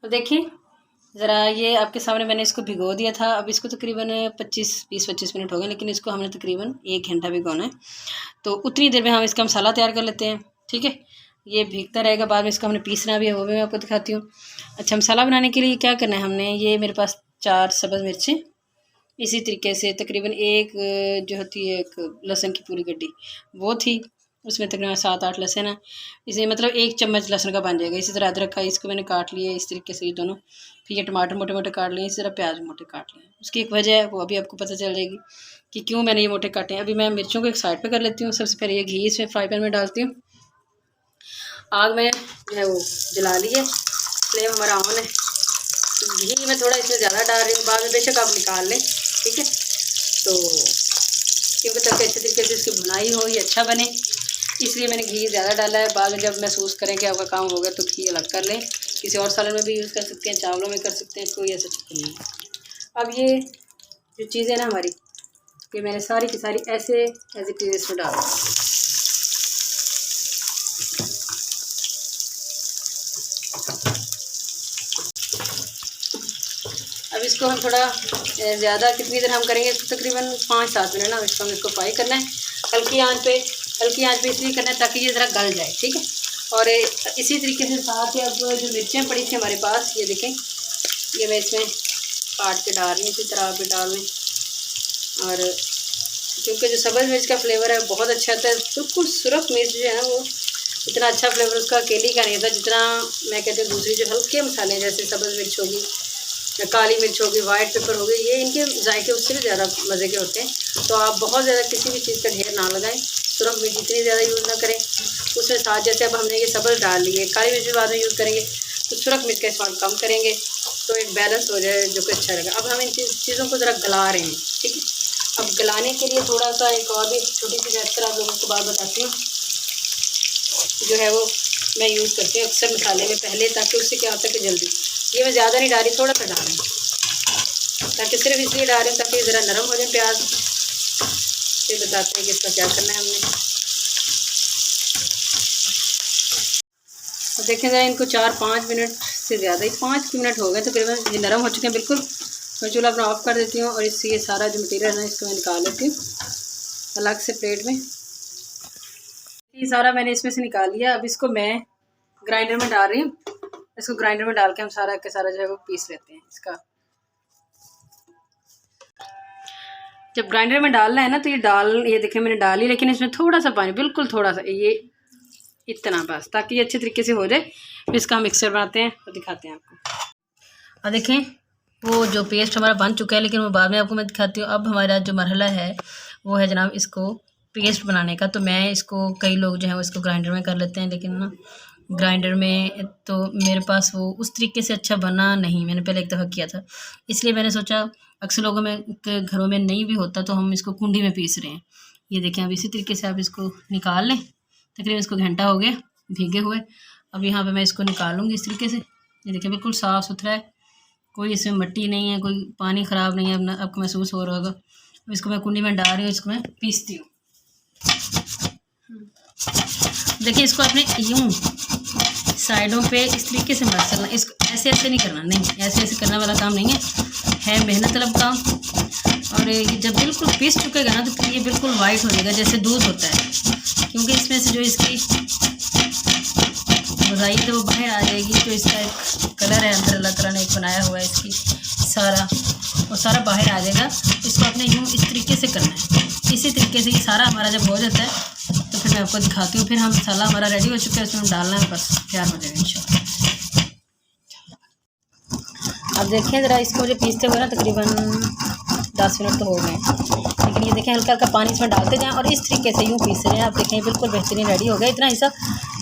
तो देखिए ज़रा ये आपके सामने मैंने इसको भिगो दिया था। अब इसको तकरीबन 20-25 मिनट हो गए, लेकिन इसको हमने तकरीबन 1 घंटा भिगोना है। तो उतनी देर में हम इसका मसाला तैयार कर लेते हैं, ठीक है। ये भीगता रहेगा, बाद में इसको हमने पीसना भी है, वो भी मैं आपको दिखाती हूँ। अच्छा, मसाला बनाने के लिए क्या करना है हमने, ये मेरे पास 4 सब्ज़ मिर्चें, इसी तरीके से तकरीबन एक जो होती है एक लहसुन की पूरी गड्डी वो थी, उसमें तकरीबन 7-8 लहसुन है। इसे मतलब 1 चम्मच लहसुन का बन जाएगा। इसी तरह अदरक का इसको मैंने काट लिया इस तरीके से, ये दोनों। फिर ये टमाटर मोटे मोटे काट लिए, इसी तरह प्याज मोटे काट लिए। उसकी एक वजह है, वो अभी आपको पता चल जाएगी कि क्यों मैंने ये मोटे काटे हैं। अभी मैं मिर्चों को एक साइड पर कर लेती हूँ। सबसे पहले ये घी इसमें फ्राई पैन में डालती हूँ। आग में जो है वो जला ली है, फ्लेम हमारा ऑन है। घी मैं थोड़ा इसमें ज़्यादा डाल रही हूँ, बाद में बेशक आप निकाल लें, ठीक है। तो क्योंकि ताकि अच्छे तरीके से इसकी बुनाई हो, ये अच्छा बने, इसलिए मैंने घी ज़्यादा डाला है। बाद में जब महसूस करें कि आपका काम हो गया तो घी अलग कर लें। किसी और सालन में भी यूज़ कर सकते हैं, चावलों में कर सकते हैं, कोई ऐसा चक्कर नहीं है। अब ये जो चीज़ें ना हमारी, ये मैंने सारी की सारी ऐसे एज इट इज़ इसमें डाल दी। अब इसको हम थोड़ा ज़्यादा कितनी देर हम करेंगे, तो तकरीबन 5-7 मिनट ना इसको फ्राई करना है हल्की आंच पे। हल्की आंच पे इसलिए करना है ताकि ये ज़रा गल जाए, ठीक है। और इसी तरीके से साथ ही अब जो मिर्चें पड़ी थी हमारे पास, ये देखें, ये मैं इसमें काट के डाल रही हूँ, इसी तरह आप भी डाल लें। और क्योंकि जो सब्ज़ मिर्च का फ्लेवर है बहुत अच्छा आता है, बिल्कुल सुरख मिर्च जो है ना, वो इतना अच्छा फ्लेवर उसका अकेली का नहीं था जितना मैं कहती हूँ दूसरी जो हल्के मसाले जैसे सब्ज़ मिर्च होगी, काली मिर्च होगी, वाइट पेपर हो गई, ये इनके जायके उससे भी ज़्यादा मज़े के होते हैं। तो आप बहुत ज़्यादा किसी भी चीज़ का ढेर ना लगाएं, सुरख मिर्च इतनी ज़्यादा यूज़ ना करें। उसमें साथ जैसे अब हमने ये सब्ज़ डाल ली है, काली मिर्च भी बाद में यूज़ करेंगे, तो सुरख मिर्च का इस्तेमाल कम करेंगे, तो एक बैलेंस हो जाए जो कि अच्छा रहेगा। अब हम इन चीज़ों को ज़रा गला रहे हैं, ठीक है। अब गलाने के लिए थोड़ा सा एक और भी छोटी सी रेसिपी आप लोगों को बात बताती हूँ, जो है वो मैं यूज़ करती हूँ अक्सर मसाले में पहले, ताकि उससे क्या होता है कि जल्दी, ये मैं ज़्यादा नहीं डाल रही, थोड़ा सा डाल रही हूँ, ताकि सिर्फ इसलिए डाल रही हूँ ताकि ज़रा नरम हो जाए प्याज। फिर बताते हैं कि इसका क्या करना है हमने। तो देखें ज़रा, इनको 4-5 मिनट से ज़्यादा ही 5 मिनट हो गए तकरीबन, ये नरम हो चुके हैं बिल्कुल। मैं चूल्हा अपना ऑफ कर देती हूँ और इससे ये सारा जो मटीरियल है ना इसको मैं निकाल लेती हूँ अलग से प्लेट में। ये सारा मैंने इसमें से निकाल लिया। अब इसको मैं ग्राइंडर में डाल रही हूँ। इसको ग्राइंडर में डाल के हम सारा के सारा जो है वो पीस लेते हैं। इसका जब ग्राइंडर में डालना है ना, तो ये देखें मैंने डाल ली, लेकिन इसमें थोड़ा सा पानी, बिल्कुल थोड़ा सा, ये इतना बस, ताकि ये अच्छे तरीके से हो जाए। फिर इसका हम मिक्सर बनाते हैं और दिखाते हैं आपको। अब देखें वो जो पेस्ट हमारा बन चुका है, लेकिन वो बाद में आपको मैं दिखाती हूँ। अब हमारा जो मरहला है वो है जनाब इसको पेस्ट बनाने का। तो मैं इसको, कई लोग जो है वो इसको ग्राइंडर में कर लेते हैं, लेकिन ना ग्राइंडर में तो मेरे पास वो उस तरीके से अच्छा बना नहीं। मैंने पहले एक दफ़ा किया था, इसलिए मैंने सोचा अक्सर लोगों में के घरों में नहीं भी होता, तो हम इसको कुंडी में पीस रहे हैं। ये देखें, अब इसी तरीके से आप इसको निकाल लें। तकरीबन इसको घंटा हो गया भीगे हुए। अब यहाँ पे मैं इसको निकालूंगी इस तरीके से। ये देखिए बिल्कुल साफ़ सुथरा है, कोई इसमें मिट्टी नहीं है, कोई पानी ख़राब नहीं है। अब आपको महसूस हो रहा होगा। अब इसको मैं कुंडी में डाल रही हूँ, इसको मैं पीसती हूँ। देखिए इसको आपने यूँ साइडों पे इस तरीके से मत करना, इसको ऐसे ऐसे नहीं करना, नहीं ऐसे ऐसे करने वाला काम नहीं है मेहनत तलब काम। और ये जब बिल्कुल पीस चुकेगा ना, तो फिर ये बिल्कुल वाइट हो जाएगा जैसे दूध होता है, क्योंकि इसमें से जो इसकी गुज़ाई तो वो बाहर आ जाएगी। जो इसका एक कलर है अंदर अल्लाह ताला ने एक बनाया हुआ है, इसकी वो सारा बाहर आ जाएगा। इसको आपने यूँ इस तरीके से करना है। इसी तरीके से ये सारा हमारा जब हो जाता है तो फिर मैं आपको दिखाती हूँ। फिर हम मसाला हमारा रेडी हो चुका है, उसमें हम डालना है, बस तैयार हो जाएगा इंशाल्लाह। अब देखें ज़रा, इसको जो पीसते हुए ना तकरीबन 10 मिनट तो हो गए, लेकिन ये देखें हल्का हल्का पानी इसमें डालते जाएं और इस तरीके से यूँ पीस रहे हैं। आप देखें बिल्कुल बेहतरीन रेडी हो गया इतना हिस्सा।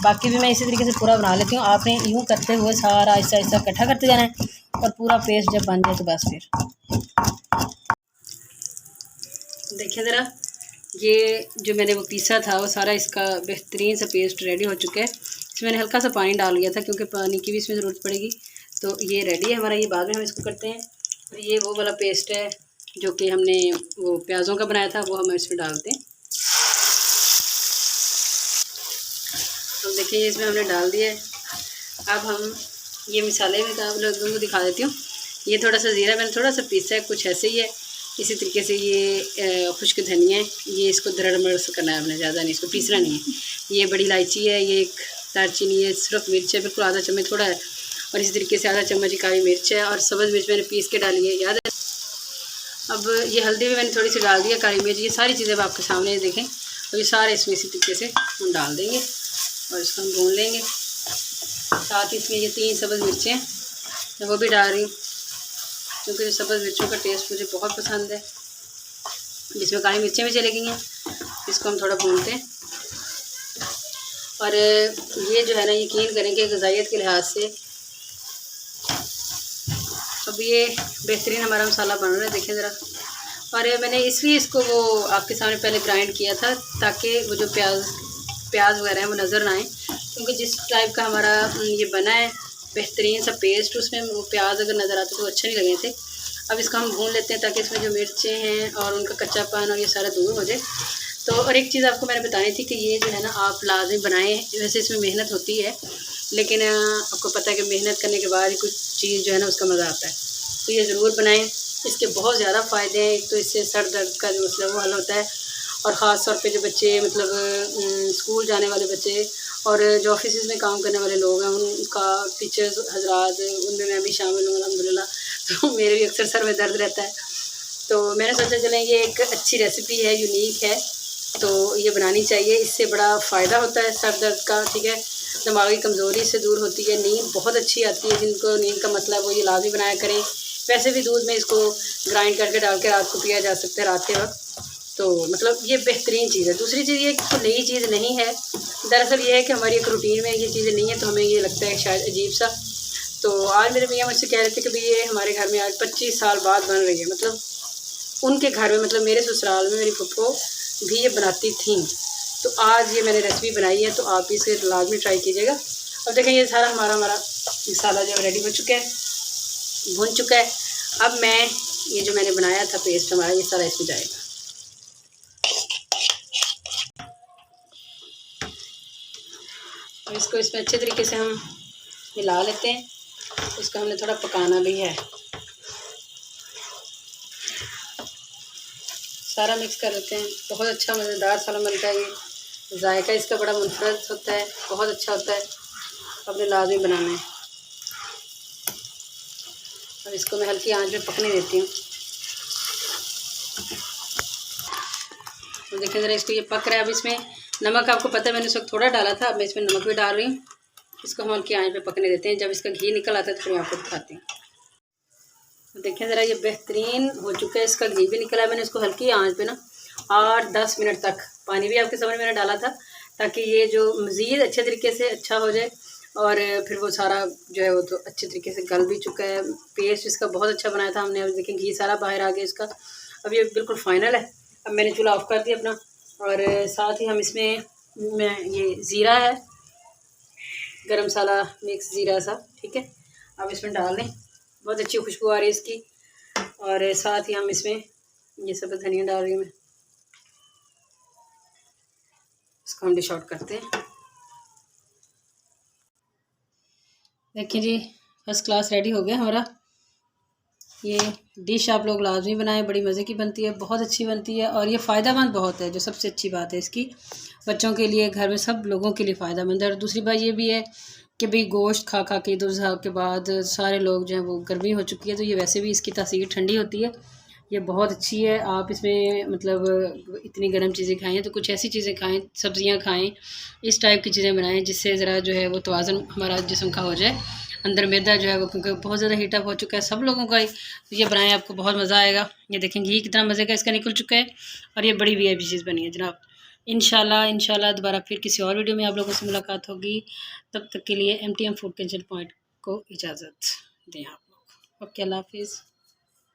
बाकी भी मैं इसी तरीके से पूरा बना लेती हूँ। आपने यूँ करते हुए सारा आहिस्ता आहिस्ता इकट्ठा करते जाना है, और पूरा पेस्ट जब बन जाए तो बस फिर देखें ज़रा, ये जो मैंने वो पीसा था वो सारा इसका बेहतरीन सा पेस्ट रेडी हो चुका है। इसमें मैंने हल्का सा पानी डाल लिया था क्योंकि पानी की भी इसमें ज़रूरत पड़ेगी। तो ये रेडी है हमारा, ये बाद में हम इसको करते हैं। और ये वो वाला पेस्ट है जो कि हमने वो प्याज़ों का बनाया था, वो हम इसमें डालते हैं। तो देखिए इसमें हमने डाल दिया है। अब हम ये मसाले में आप लोगों को दिखा देती हूँ। ये थोड़ा सा ज़ीरा मैंने थोड़ा सा पीसा है, कुछ ऐसे ही है। इसी तरीके से ये खुश्क धनिया है, ये इसको दरड़ मरड़ करना है आपने, ज़्यादा नहीं, इसको पीसना नहीं है। ये बड़ी इलायची है, ये एक दालचीनी है, सुरख मिर्च है, बिल्कुल आधा चम्मच थोड़ा है, और इसी तरीके से आधा चम्मच ही काली मिर्च है, और सब्ज़ मिर्च मैंने पीस के डाली है, याद है। अब ये हल्दी भी मैंने थोड़ी सी डाल दी है, काली मिर्च, ये सारी चीज़ें अब आपके सामने देखें। तो ये सारे इसमें इसी तरीके से हम डाल देंगे और इसको हम भून लेंगे। साथ ही इसमें ये 3 सब्ज़ मिर्चें मैं वो भी डाल रही हूँ, क्योंकि सब्ज़ मिर्चों का टेस्ट मुझे बहुत पसंद है। इसमें काली मिर्चें भी चली गई हैं, इसको हम थोड़ा भूनते हैं। और ये जो है ना, यकीन करें कि ग़िज़ाइयत के लिहाज से अब ये बेहतरीन हमारा मसाला बन रहा है, देखें ज़रा। और मैंने इसलिए इसको वो आपके सामने पहले ग्राइंड किया था, ताकि वो जो प्याज वगैरह है वो नज़र ना आए, क्योंकि जिस टाइप का हमारा ये बना है बेहतरीन सा पेस्ट, उसमें वो प्याज अगर नज़र आते तो अच्छे नहीं लगे थे। अब इसको हम भून लेते हैं ताकि इसमें जो मिर्चें हैं और उनका कच्चापन और ये सारा दूर हो जाए। तो और एक चीज़ आपको मैंने बतानी थी कि ये जो है ना, आप लाज़िम बनाएं। वैसे इसमें मेहनत होती है, लेकिन आपको पता है कि मेहनत करने के बाद कुछ चीज़ जो है ना उसका मज़ा आता है। तो ये ज़रूर बनाएं, इसके बहुत ज़्यादा फ़ायदे हैं। एक तो इससे सर दर्द का जो मसला वो हल होता है, और ख़ास तौर पे जो बच्चे मतलब स्कूल जाने वाले बच्चे और जो ऑफिस में काम करने वाले लोग हैं, उनका टीचर्स हजरात, उनमें मैं भी शामिल हूँ अल्हम्दुलिल्लाह। तो मेरे भी अक्सर सर में दर्द रहता है, तो मैंने सोचा चलें ये एक अच्छी रेसिपी है, यूनिक है, तो ये बनानी चाहिए। इससे बड़ा फ़ायदा होता है सर दर्द का, ठीक है। दिमागी कमज़ोरी से दूर होती है, नींद बहुत अच्छी आती है। जिनको नींद का मसला है वो ये लाज़मी बनाया करें। वैसे भी दूध में इसको ग्राइंड करके डाल के रात को पिया जा सकता है, रात के वक्त। तो मतलब ये बेहतरीन चीज़ है। दूसरी चीज़ ये कि नई चीज़ नहीं है, दरअसल ये है कि हमारी एक रूटीन में ये चीज़ें नहीं है, तो हमें ये लगता है शायद अजीब सा। तो आज मेरे मियाँ मुझसे कह रहे थे कि भाई ये हमारे घर में आज 25 साल बाद बन रही है। मतलब उनके घर में, मतलब मेरे ससुराल में मेरी फुप्पो भी ये बनाती थी, तो आज ये मैंने रेसिपी बनाई है, तो आप भी इसे लाजमी ट्राई कीजिएगा। अब देखें ये सारा हमारा मसाला जो रेडी हो चुका है, भुन चुका है। अब मैं ये जो मैंने बनाया था पेस्ट हमारा, ये सारा इसमें जाएगा। अब इसको इसमें अच्छे तरीके से हम मिला लेते हैं। इसको हमने थोड़ा पकाना भी है, सारा मिक्स कर लेते हैं। बहुत अच्छा मज़ेदार सालन बनता है ये, जायका इसका बड़ा मुनफरद होता है, बहुत अच्छा होता है। अपने लाजमी बनाना है। अब इसको मैं हल्की आंच में पकने देती हूँ। तो देखिए ज़रा, इसको ये पक रहा है। अब इसमें नमक आपको पता है मैंने इस वक्त थोड़ा डाला था, अब मैं इसमें नमक भी डाल रही हूँ। इसको हम हल्की आंच पे पकने देते हैं। जब इसका घी निकल आता है तो फिर मैं आपको दिखाती हूँ। तो देखें ज़रा, ये बेहतरीन हो चुका है, इसका घी भी निकला है। मैंने इसको हल्की आंच पे ना 8-10 मिनट तक, पानी भी आपके सामने मैंने डाला था, ताकि ये जो मज़ीद अच्छे तरीके से अच्छा हो जाए। और फिर वो सारा जो है वो तो अच्छे तरीके से गल भी चुका है। पेस्ट इसका बहुत अच्छा बनाया था हमने। अब देखें घी सारा बाहर आ गया इसका। अब ये बिल्कुल फाइनल है। अब मैंने चूल्हा ऑफ कर दिया अपना, और साथ ही हम इसमें ये ज़ीरा है, गरम मसाला मिक्स ज़ीरा सा, ठीक है, अब इसमें डाल दें। बहुत अच्छी खुशबू आ रही है इसकी। और साथ ही हम इसमें ये सब धनिया डाल रही हूँ मैं। इसको हम डिश आउट करते हैं। देखिए जी, फर्स्ट क्लास रेडी हो गया हमारा। ये डिश आप लोग लाजमी बनाएं, बड़ी मज़े की बनती है, बहुत अच्छी बनती है, और ये फ़ायदेमंद बहुत है। जो सबसे अच्छी बात है इसकी, बच्चों के लिए, घर में सब लोगों के लिए फ़ायदेमंद है। और दूसरी बात ये भी है कि भाई गोश्त खा खा के ईद उल अज़हा के बाद सारे लोग जो हैं वो गर्मी हो चुकी है, तो ये वैसे भी इसकी तासीर ठंडी होती है। ये बहुत अच्छी है। आप इसमें मतलब इतनी गर्म चीज़ें खाएँ तो कुछ ऐसी चीज़ें खाएँ, सब्ज़ियाँ खाएँ, इस टाइप की चीज़ें बनाएँ जिससे ज़रा जो है वो तवाज़ुन हमारा जिस्म का हो जाए। अंदर मैदा जो है वो, क्योंकि बहुत ज़्यादा हीट अप हो चुका है सब लोगों का ही, तो ये बनाएं, आपको बहुत मज़ा आएगा। ये देखें घी कितना मज़े का इसका निकल चुका है, और ये बड़ी VIP चीज़ बनी है जनाब। इंशाल्लाह दोबारा फिर किसी और वीडियो में आप लोगों से मुलाकात होगी। तब तक के लिए MTM फूड किचन पॉइंट को इजाज़त दें आप लोग। ओके, अल्लाह हाफिज़।